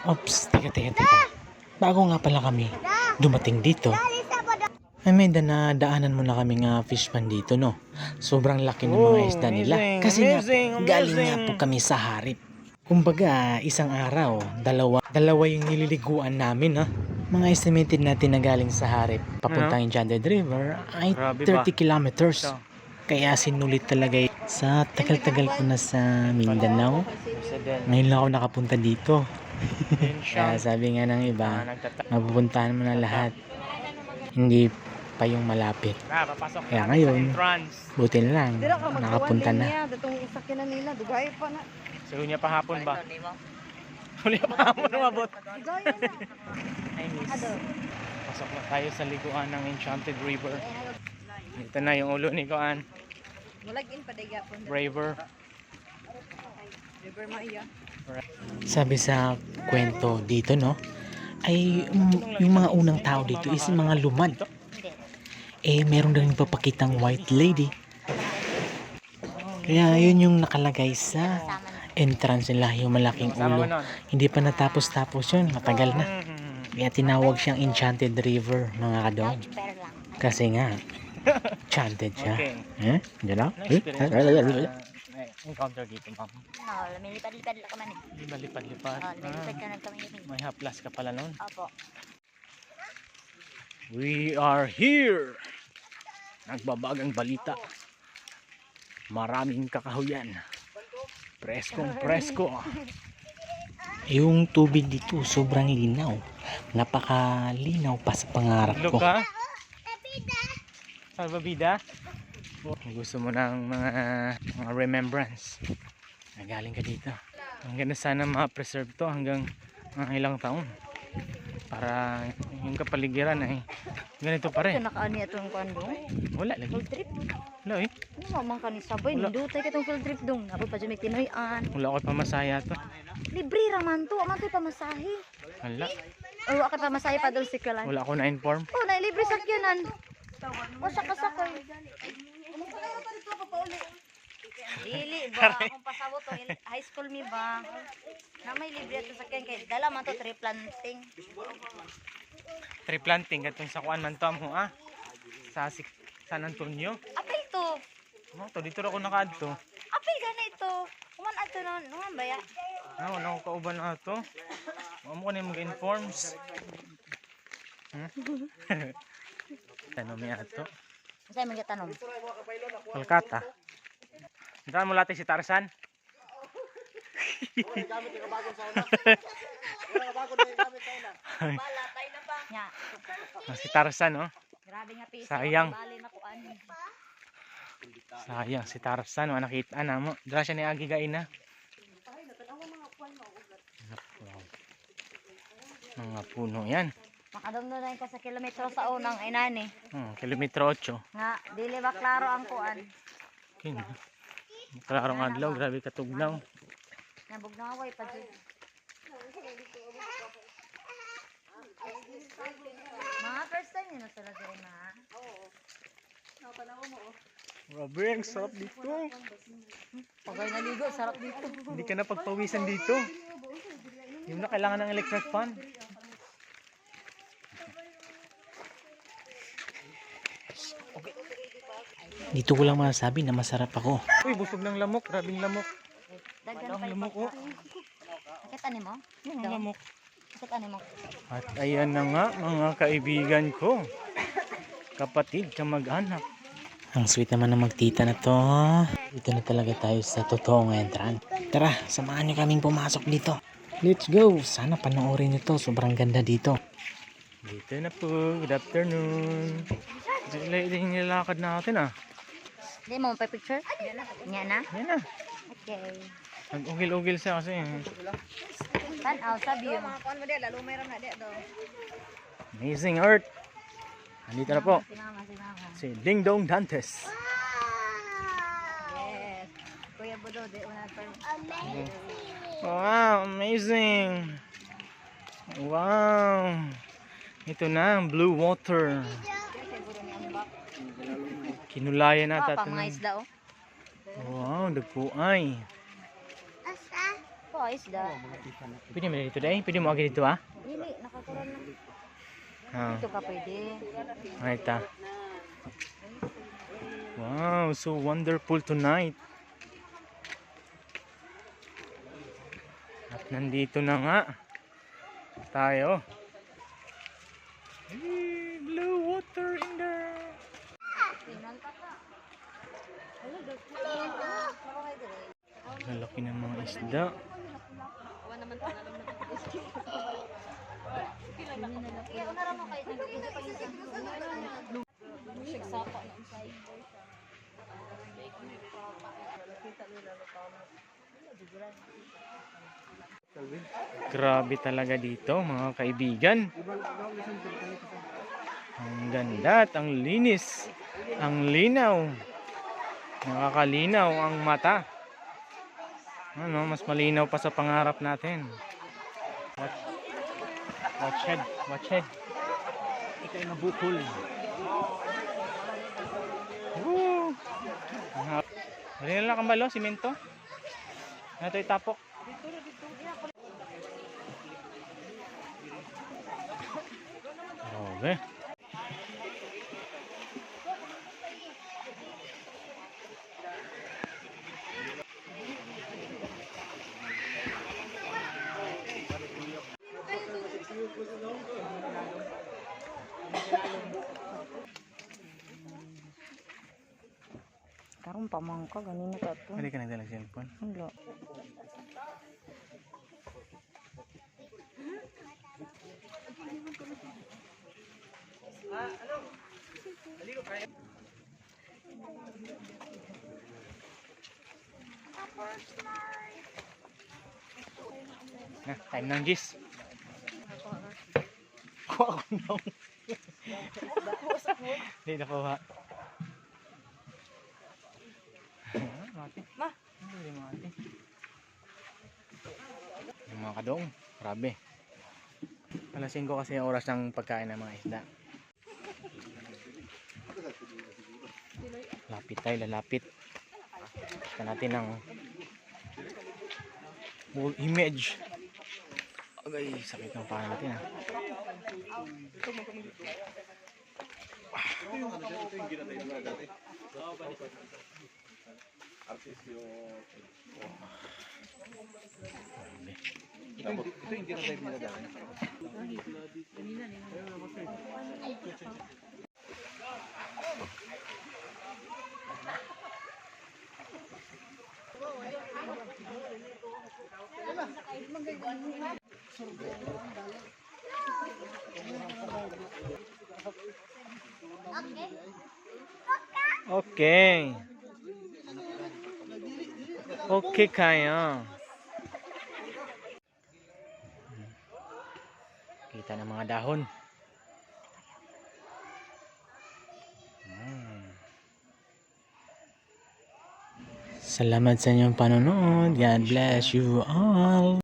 Ops, teka. Bago nga pala kami dumating dito, ay may daanan mo na kami nga fish pan dito, no? Sobrang laki ng mga isda nila. Kasi nga, galing nga po kami sa Harip. Kumbaga, isang araw, dalawa yung nililiguan namin, ha? Mga estimated natin na galing sa Harip, papuntang Enchanted River, ay 30 kilometers. Kaya sinulit talaga sa tagal-tagal ko na sa Mindanao. Ngayon lang ako nakapunta dito. Kaya sabi nga ng iba, mapupuntahan mo na lahat. Hindi pa yung malapit. Kaya ngayon, buti na lang, nakapunta na. Sa Hunya pa hapon ba? Hunya pa hapon umabot. Ay miss. Pasok na tayo sa liguan ng Enchanted River. Ito na yung ulo ni Koan. Braver. Sabi sa kwento dito, no, ay yung mga unang tao dito is mga lumad. Meron din papakitang white lady. Kaya yun yung nakalagay sa entrance nila, yung malaking ulo. Hindi pa natapos yun, matagal na. Kaya tinawag siyang Enchanted River, mga kadong. Kasi nga, enchanted siya. Diyan lang? Encounter dito, ma'am. May lipad-lipad lang kami. Lipad-lipad. Lipad ka ng kami. May haplas ka pala nun. Opo. We are here. Nagbabagang balita. Maraming kakahuyan. Presko. Yung tubig dito sobrang linaw. Napakalinaw pa sa pangarap ko. Look ha? Salvavida? Gusto mo ng mga remembrance. Galing ka dito. Ang ganda sana ma-preserve to hanggang mga ilang taon. Para yung kapaligiran ay ganito pa rin. Ito nakaani itong kwando. Wala lagi. Field trip. Wala eh. Ano mamang kanisabay? Nindutay ka itong field trip dong. Napod pa dyan may tinoyan. Wala ko pamasaya to. Libre raman to. Aman to'y pamasahe. Wala. O waka pamasahe pa doon si Kalan. Wala ko na-inform. Oh, nailibre sakyanan. O sakasakay. Dili ba? Kung pasabot to, high school mi ba? Na may libre ito sakyan kay dala man to tree planting. Tree planting katong sa kuan man to mo ah. Sa San Antonio. Apay to. Mo to dito ra ko nakaadto. Apay ganito. Kuman ato non, numan ba ya? Wala ko kauban na to. Mo ko na mag-informs. Ano may ato? Sa'yo mga tanong. Kolkata. Saan mo lati si Tarzan? Balatay na pa. Nya. Si Tarzan oh. Grabe nga piso. Sayang. Bali na kuan. Sayang si Tarzan oh, nakita na mo. Dra siya ni agi gaina. Mga puno yan. Makadumdunan ka sa kilometro sa unang inani. Kilometro 8. Nga, dili ba klaro ang kuan? King. Klarong adlaw, grabe katugnaw. Nabugnaway pa dyan. Mga first time yun na sila dyan na. Grabe, ang sarap dito. Pagay naligo, sarap dito. Hindi ka na pagpawisan dito. Hindi mo na kailangan ng electric fan. Dito ko lang masasabi na masarap ako. Uy, busog ng lamok. Grabing lamok. Dagan Ang lamok oh. Nakita ni mo? Ang lamok. Nakita ni mo? At ayan na nga mga kaibigan ko. Kapatid, kamag-anak. Ang sweet naman ng magtita na to. Dito na talaga tayo sa totoong entrance. Tara, samahan niyo kaming pumasok dito. Let's go! Sana panoorin niyo to. Sobrang ganda dito. Dito na po. Good afternoon. Yung nilakad natin ah. Hindi mo pa picture? Nya na? Yan na. Okay. Nag-ugil-ugil siya kasi. Tanaw, sabi yun. Amazing Earth. Andito na po. Sinama. Si Ding Dong Dantes. Yes. Kuya Budo, di una pa. Wow, amazing. Wow. Ito na, blue water. Kinulayan na Pa, tayo. mga isda oh. Wow, dagpuay. ah, isda. Pwede mo dito dahil? Pwede mo agad dito ah? Dili, nakakuran lang. Ah, Dito ka pwede. right ah. Wow, so wonderful tonight. At nandito na nga tayo. Hey, blue water in there. Lalaki ng mga isda. Grabe talaga dito mga kaibigan. Ang ganda at ang linis. Ang linaw. Nakakalinaw ang mata. Ano, mas malinaw pa sa pangarap natin. Watch head, watch head. Ika'y nabukol. Woo! Dali na lang kambalo, simento. Ano ito itapok? Okay. Karong pamangka ganina ka to. Hindi ka nagdala cellphone. Wala. Na, time ng gis. Kuha ko na. Hindi nakuha. Mati. Ma. Hindi mati. Yung mga kadong, grabe. Alas 5 kasi ang oras ng pagkain ng mga isda. Lapit tayo, lalapit. Kita natin ang wall image. Agay, sakit ng paa natin ha. Okay. Okay kaya. Kita ng mga dahon. Salamat sa inyong panonood. God bless you all.